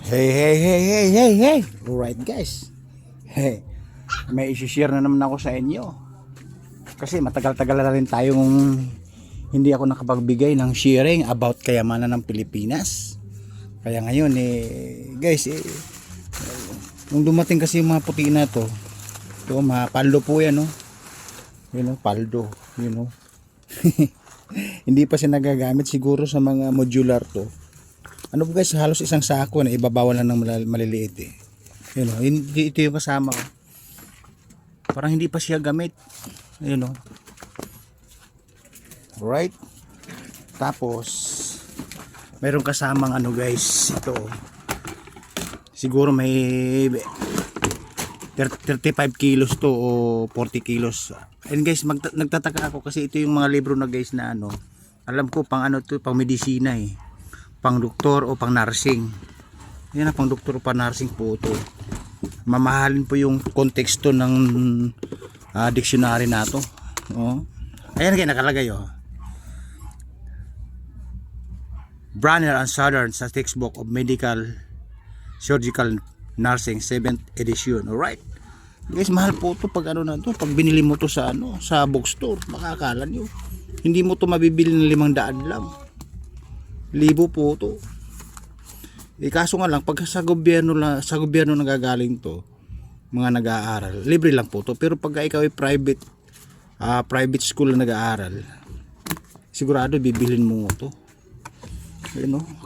Hey. Alright guys. Hey, may isi-share na naman ako sa inyo. Kasi matagal-tagal na rin tayong hindi ako nakapagbigay ng sharing about kayamanan ng Pilipinas. Kaya ngayon guys nung dumating kasi yung mga puti na to, mga paldo po yan, no? Paldo, hindi pa siya nagagamit siguro sa mga modular to. Ano po guys, halos isang sako na ibabawan lang ng maliliit hindi ito yung kasama ko. Parang hindi pa siya gamit. Right? Tapos mayroong kasamang guys, ito siguro may 35 kilos to o 40 kilos. And guys, nagtataka ako kasi ito yung mga libro na guys na alam ko pang pang medisina pang doktor o pang nursing. Yan pang doktor o pang nursing po ito. Mamahalin po yung konteksto ng dictionary na to. Ayan kayo nakalagay Branner and Southern sa textbook of Medical Surgical Nursing 7th edition. Alright guys, mahal po ito pag pag binili mo to sa sa bookstore. Makakala nyo hindi mo to mabibili ng 500 lang, 1,000 po to. Kaso nga lang pag sa gobyerno nagagaling to, mga nag-aaral, libre lang po to. Pero pag ikaw ay private school na nag-aaral, sigurado bibilhin mo to.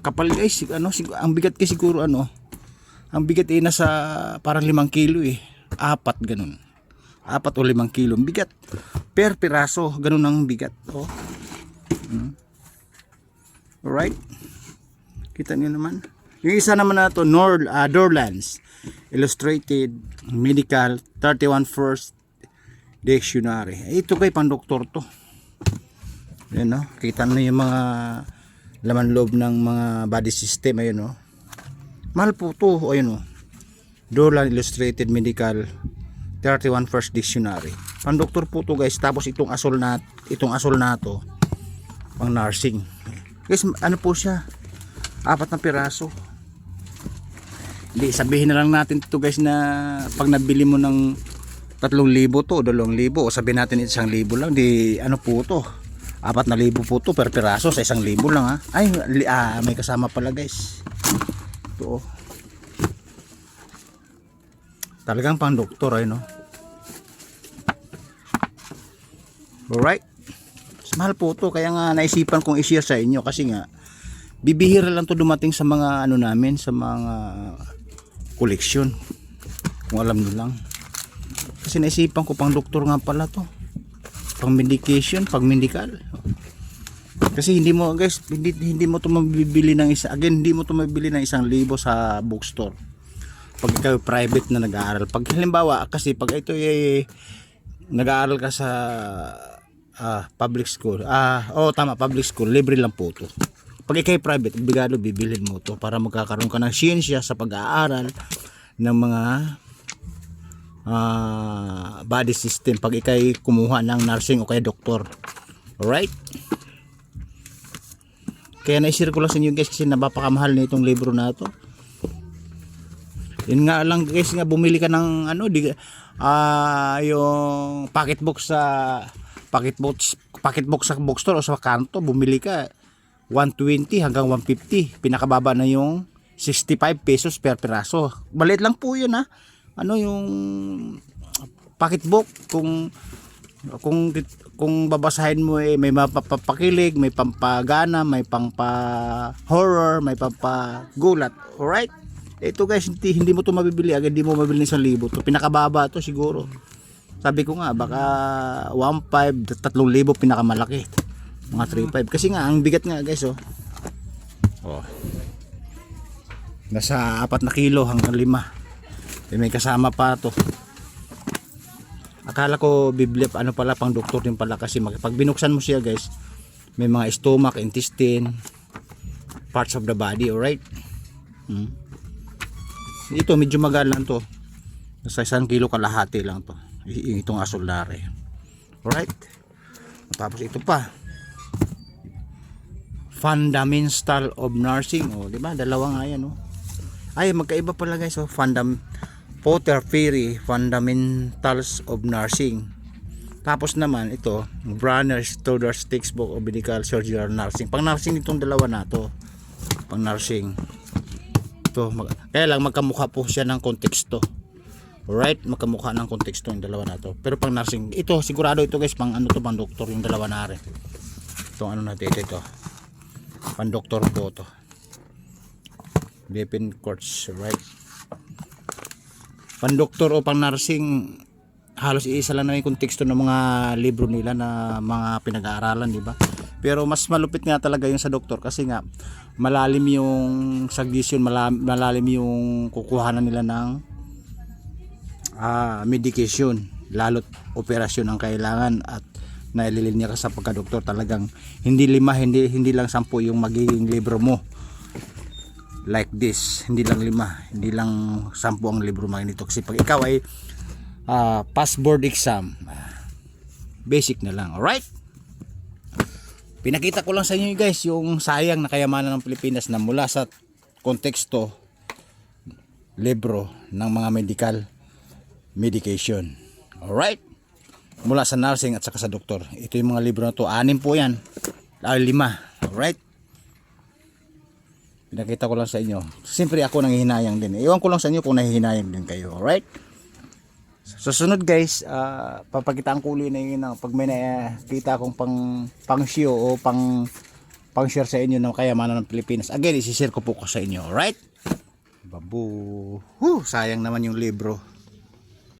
Kapal guys, ang bigat kasi siguro ang bigat nasa parang 5 kilo 4 ganun. 4 o 5 kilo ang bigat per piraso, ganun ang bigat. Alright, kita niyo naman. Yung isa naman na to, Dorland's Illustrated Medical 31 First Dictionary. Ito kay pang doktor to. Kita niyo yung mga laman loob ng mga body system. Mahal po to. Dorland Illustrated Medical 31 First Dictionary. Pang doktor po to guys. Tapos itong asol na to pang nursing. Guys, po siya? 4 na piraso. Hindi, sabihin na lang natin to guys na pag nabili mo ng 3,000 to, 2,000 o sabihin natin 1,000 lang, di po to 4,000 po to per piraso sa 1,000 lang may kasama pala guys. Ito talagang pang doktor Alright, mahal po to, kaya nga naisipan kong i-share sa inyo kasi nga bibihira lang to dumating sa mga namin, sa mga koleksyon, kung alam nyo lang. Kasi naisipan ko pang doktor nga pala to, pang medication, pang medical. Kasi hindi mo guys, hindi mo to mabibili ng hindi mo to mabibili ng 1,000 sa bookstore pag ikaw private na nag-aaral. Pag halimbawa kasi pag ito nag-aaral ka sa public school, public school, libre lang po to. Pag ikay private, obligado bibilhin mo to para magkakaroon ka ng siyensya sa pag-aaral ng mga body system pag ikay kumuha ng nursing o kaya doktor. Alright, kaya na-share ko lang sa inyo guys kasi napakamahal na itong libro na to. Yun nga lang guys, bumili ka ng yung pocketbook sa bookstore o sa kanto, bumili ka 120 hanggang 150, pinakababa na yung 65 pesos per piraso. Maliit lang po yun yung pocketbook. Kung babasahin mo may mapapakilig, may pampagana, may pampa-horror, may pampagulat. Alright, ito guys, hindi mo to mabibili agad, hindi mo mabibili ng 1,000 to. Pinakababa to siguro, sabi ko nga baka 1,500, 3,000 pinakamalaki, mga 3,500. Kasi nga ang bigat nga guys nasa 4 na kilo hanggang 5. May kasama pa to. Akala ko biblip pala pang doktor din pala kasi pag binuksan mo siya guys, may mga stomach, intestine, parts of the body. Alright, ito medyo magaan lang to, nasa 1 kilo kalahati lang to itong asolare. Alright, tapos ito pa, Fundamental of Nursing. O, di ba? Dalawa nga yan, oh. Ay, magkaiba pala guys. So, Potter Ferry Fundamentals of Nursing. Tapos naman ito, Branner Stoddard's Textbook of Medical Surgical Nursing. Pang nursing itong dalawa na to. Pang nursing. Ito, kaya lang magkamukha po siya ng konteksto. Alright, magkamukha ng konteksto yung dalawa na to. Pero pang nursing, ito sigurado ito guys, pang ano to, pang doktor yung dalawa na rin. Itong ano natin ito. Pang doktor po to. Depend course, right? Pang doktor o pang nursing, halos iisa lang na yung konteksto ng mga libro nila na mga pinag-aaralan, di ba? Pero mas malupit nga talaga yung sa doktor kasi nga malalim yung suggestion, malalim yung kukuhanan nila ng medication, lalo't operasyon ang kailangan at naililinya ka sa pagka-doktor. Talagang hindi lima, hindi lang 10 yung magiging libro mo. Like this, hindi lang 5, hindi lang 10 ang libro mo nito. Kasi pag ikaw ay pass board exam, basic na lang. Alright, pinakita ko lang sa inyo guys yung sayang na kayamanan ng Pilipinas na mula sa konteksto libro ng mga medication. Alright, mula sa nursing at saka sa doktor. Ito yung mga libro na to, 6 po yan, 5. Alright, pinakita ko lang sa inyo. Siyempre ako nanghihinayang din. Iwan ko lang sa inyo kung nahihinayang din kayo. Alright, sa sunod guys, papakitaan ko ulit na yun pag may nakita akong pang show o pang share sa inyo ng kayamanan ng Pilipinas. Again, isi-share ko po sa inyo. Alright, babu, sayang naman yung libro.